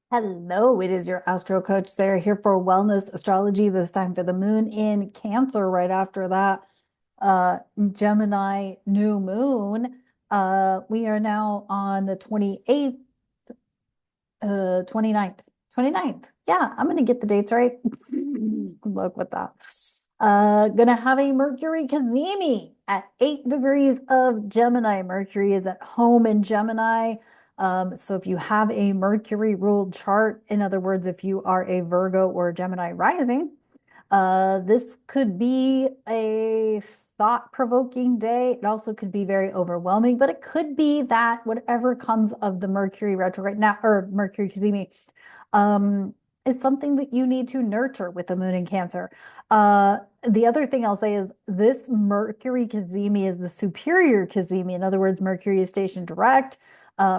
Hello, it is your Astro Coach Sarah here for Wellness Astrology, this time for the moon in Cancer, right after that Gemini new moon. We are now on the 28th, 29th. 29th. Yeah, I'm gonna get the dates right. Look with that. Gonna have a Mercury Cazimi at 8 degrees of Gemini. Mercury is at home in Gemini. So if you have a Mercury ruled chart, in other words, if you are a Virgo or Gemini rising, this could be a thought-provoking day. It also could be very overwhelming, but it could be that whatever comes of the Mercury retrograde now, or Mercury Cazimi, um, is something that you need to nurture with the moon in Cancer. The other thing I'll say is this Mercury Cazimi is the superior Cazimi. In other words, Mercury is stationed direct.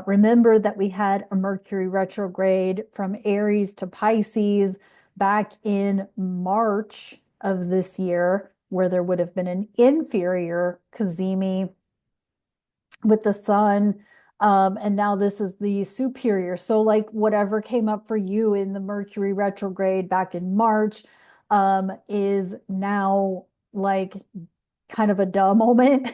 Remember that we had a Mercury retrograde from Aries to Pisces back in March of this year, where there would have been an inferior Cazimi with the sun. And now this is the superior. So, like, whatever came up for you in the Mercury retrograde back in March, is now like kind of a duh moment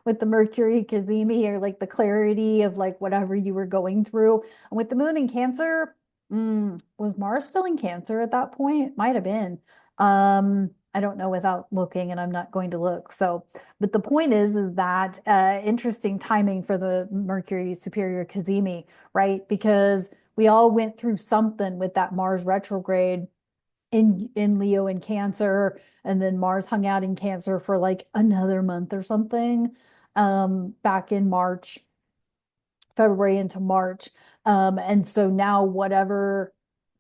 with the Mercury Cazimi, or like the clarity of like whatever you were going through. And with the moon in Cancer, was Mars still in Cancer at that point? Might have been. I don't know without looking, and I'm not going to look. So, but the point is that interesting timing for the Mercury superior Cazimi, right? Because we all went through something with that Mars retrograde in Leo and Cancer, and then Mars hung out in Cancer for like another month or something, back in March, February into March. And so now whatever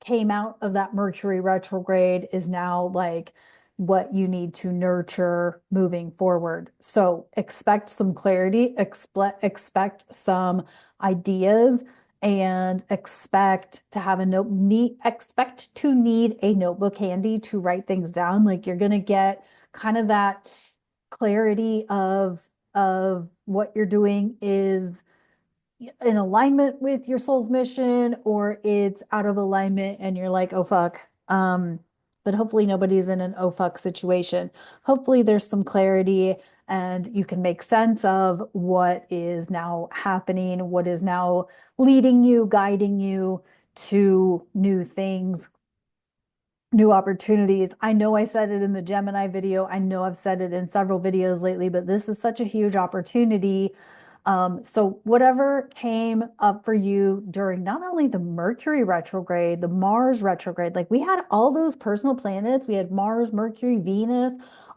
came out of that Mercury retrograde is now like what you need to nurture moving forward. So expect some clarity, expect some ideas, and expect to have a expect to need a notebook handy to write things down. Like you're gonna get kind of that clarity of what you're doing is in alignment with your soul's mission, or it's out of alignment and you're like, oh fuck. But hopefully nobody's in an oh fuck situation. Hopefully there's some clarity and you can make sense of what is now happening, what is now leading you, guiding you to new things, new opportunities. I know I said it in the Gemini video. I know I've said it in several videos lately, but this is such a huge opportunity. So whatever came up for you during not only the Mercury retrograde, the Mars retrograde, like we had all those personal planets, we had Mars, Mercury, Venus,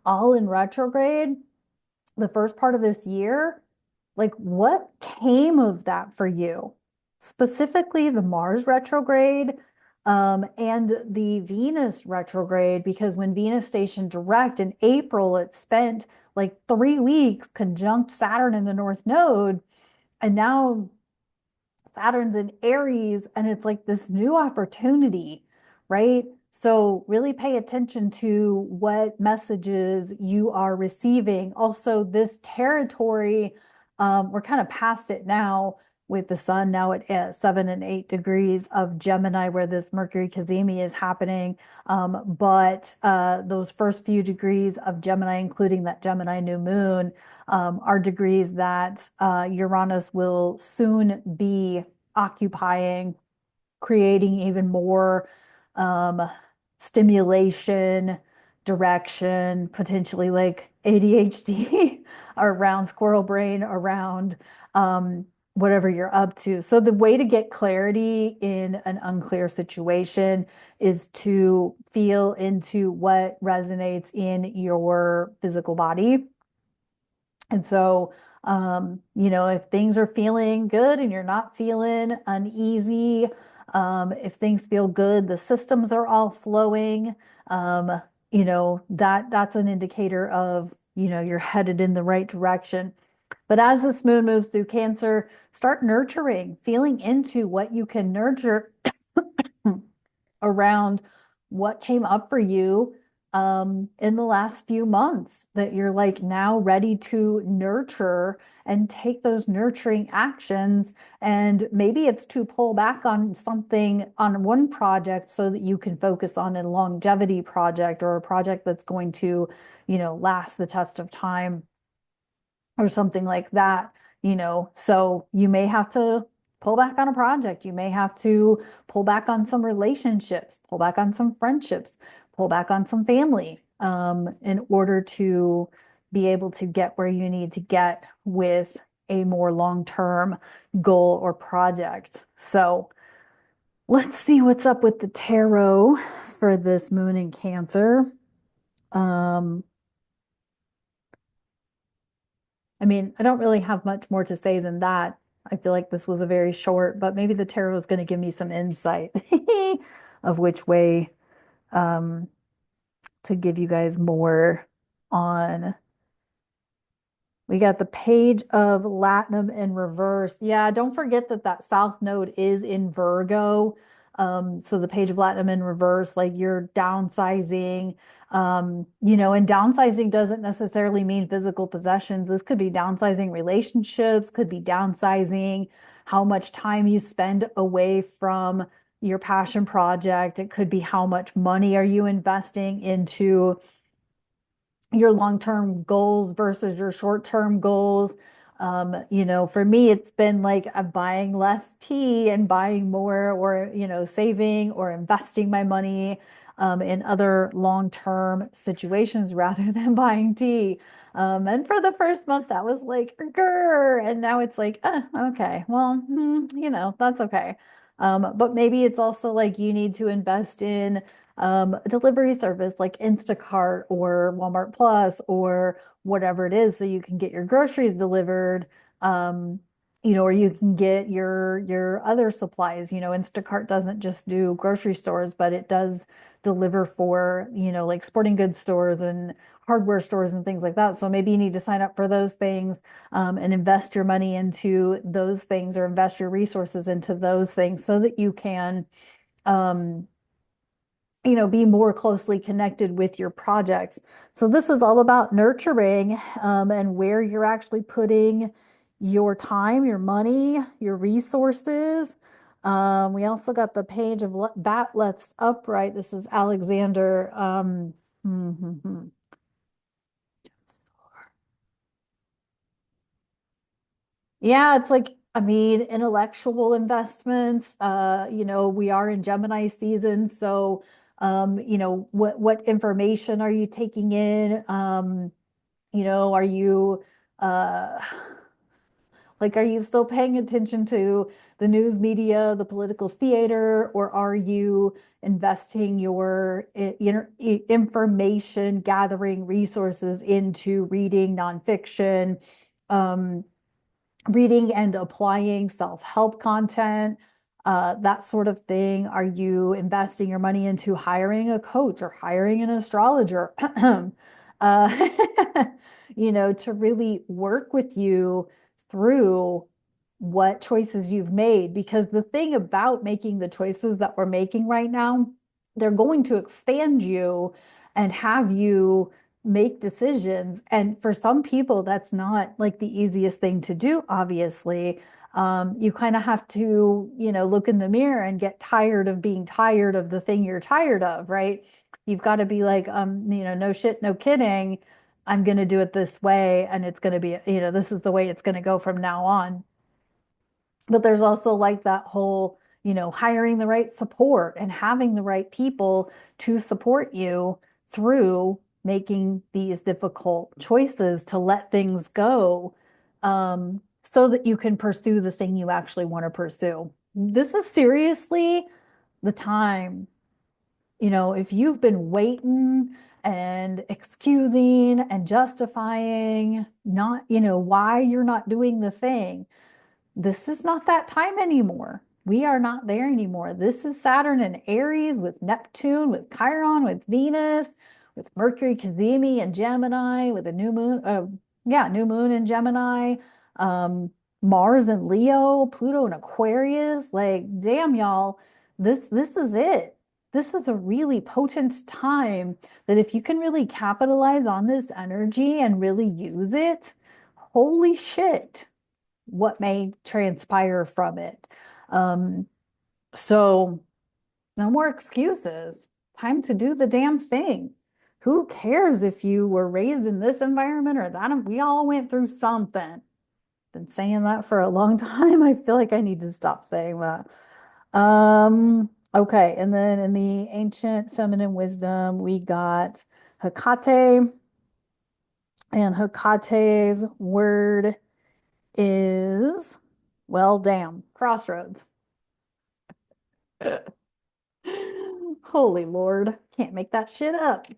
all in retrograde the first part of this year. Like what came of that for you? Specifically the Mars retrograde, and the Venus retrograde, because when Venus stationed direct in April, it spent like 3 weeks conjunct Saturn in the North Node. And now Saturn's in Aries, and it's like this new opportunity, right? So really pay attention to what messages you are receiving. Also, this territory, we're kind of past it now with the sun now at 7 and 8 degrees of Gemini, where this Mercury Cazimi is happening. But those first few degrees of Gemini, including that Gemini new moon, are degrees that Uranus will soon be occupying, creating even more um, stimulation, direction, potentially like ADHD around squirrel brain, around whatever you're up to. So the way to get clarity in an unclear situation is to feel into what resonates in your physical body. And so, if things are feeling good and you're not feeling uneasy, if things feel good, the systems are all flowing, that's an indicator of, you're headed in the right direction. But as this moon moves through Cancer, start nurturing, feeling into what you can nurture around what came up for you in the last few months that you're like now ready to nurture and take those nurturing actions. And maybe it's to pull back on something on one project so that you can focus on a longevity project or a project that's going to, last the test of time or something like that. So you may have to pull back on a project. You may have to pull back on some relationships, pull back on some friendships, pull back on some family, in order to be able to get where you need to get with a more long-term goal or project. So let's see what's up with the tarot for this moon in Cancer. Um, I mean, I don't really have much more to say than that. I feel like this was a very short, but maybe the tarot is going to give me some insight of which way um, to give you guys more on. We got the page of Latinum in reverse. Yeah, don't forget that that South Node is in Virgo. So the page of Latinum in reverse, like you're downsizing, and downsizing doesn't necessarily mean physical possessions. This could be downsizing relationships, could be downsizing how much time you spend away from your passion project. It could be how much money are you investing into your long-term goals versus your short-term goals. For me, it's been like I'm buying less tea and buying more, or, saving or investing my money in other long-term situations rather than buying tea. And for the first month, that was like, grr, and now it's like, okay, well, that's okay. But maybe it's also like you need to invest in a delivery service like Instacart or Walmart Plus or whatever it is, so you can get your groceries delivered, or you can get your other supplies. Instacart doesn't just do grocery stores, but it does deliver for, like sporting goods stores and hardware stores and things like that. So maybe you need to sign up for those things, and invest your money into those things or invest your resources into those things so that you can um, be more closely connected with your projects. So this is all about nurturing, and where you're actually putting your time, your money, your resources. We also got the page of Batleth's upright. This is Alexander. Hmm, hmm, hmm. Yeah, it's like, I mean, intellectual investments. We are in Gemini season, so what information are you taking in? Are you uh like, are you still paying attention to the news media, the political theater, or are you investing your information gathering resources into reading nonfiction? Um, Reading and applying self-help content, that sort of thing? Are you investing your money into hiring a coach or hiring an astrologer, uh, to really work with you through what choices you've made? Because the thing about making the choices that we're making right now, they're going to expand you and have you make decisions. And for some people, that's not like the easiest thing to do, obviously. You kind of have to, look in the mirror and get tired of being tired of the thing you're tired of, right? You've got to be like, no shit, no kidding. I'm going to do it this way. And it's going to be, this is the way it's going to go from now on. But there's also like that whole, hiring the right support and having the right people to support you through making these difficult choices to let things go, so that you can pursue the thing you actually want to pursue. This is seriously the time. If you've been waiting and excusing and justifying not, why you're not doing the thing, this is not that time anymore. We are not there anymore. This is Saturn and Aries with Neptune, with Chiron, with Venus, with Mercury, Cazimi, and Gemini, with a new moon. New moon in Gemini, Mars and Leo, Pluto and Aquarius. Like, damn, y'all, this is it. this is a really potent time that if you can really capitalize on this energy and really use it, holy shit, what may transpire from it. Um, so no more excuses. Time to do the damn thing. Who cares if you were raised in this environment or that? We all went through something. Been saying that for a long time. I feel like I need to stop saying that. Okay, and then in the ancient feminine wisdom, we got Hecate, and Hecate's word is, well, damn, crossroads. Holy Lord, can't make that shit up.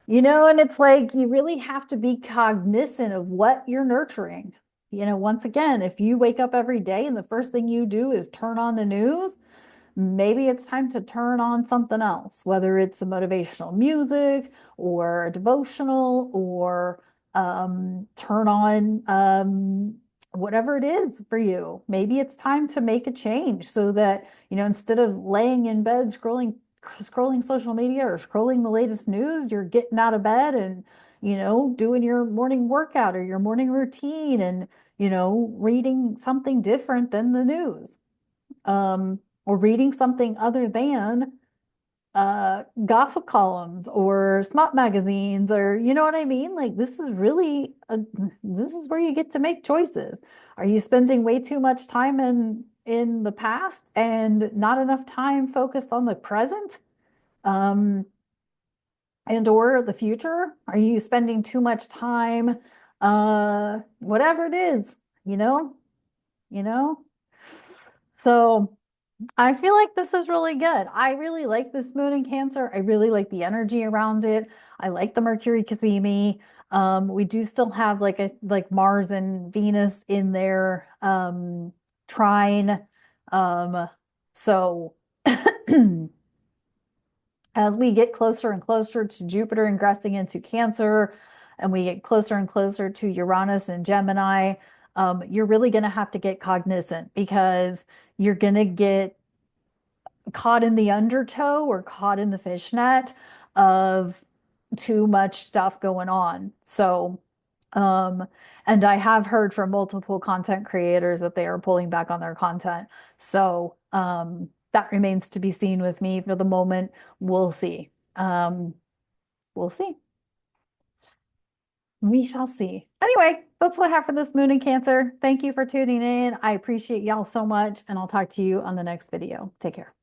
And it's like you really have to be cognizant of what you're nurturing. Once again, if you wake up every day and the first thing you do is turn on the news, maybe it's time to turn on something else, whether it's a motivational music or a devotional or turn on whatever it is for you. Maybe it's time to make a change so that, instead of laying in bed scrolling social media or scrolling the latest news, you're getting out of bed and, doing your morning workout or your morning routine and, reading something different than the news. Or reading something other than gossip columns or smut magazines, or you know what I mean? Like this is where you get to make choices. Are you spending way too much time in the past and not enough time focused on the present? Um, and or the future? Are you spending too much time whatever it is, you know? You know? So I feel like this is really good. I really like this moon in Cancer. I really like the energy around it. I like the Mercury Cazimi. We do still have like Mars and Venus in there trine. So as we get closer and closer to Jupiter ingressing into Cancer, and we get closer and closer to Uranus and Gemini, you're really going to have to get cognizant because you're going to get caught in the undertow or caught in the fishnet of too much stuff going on. So, um, and I have heard from multiple content creators that they are pulling back on their content. So, that remains to be seen with me for the moment. We'll see. We'll see. We shall see. Anyway, that's what I have for this moon in Cancer. Thank you for tuning in. I appreciate y'all so much, and I'll talk to you on the next video. Take care.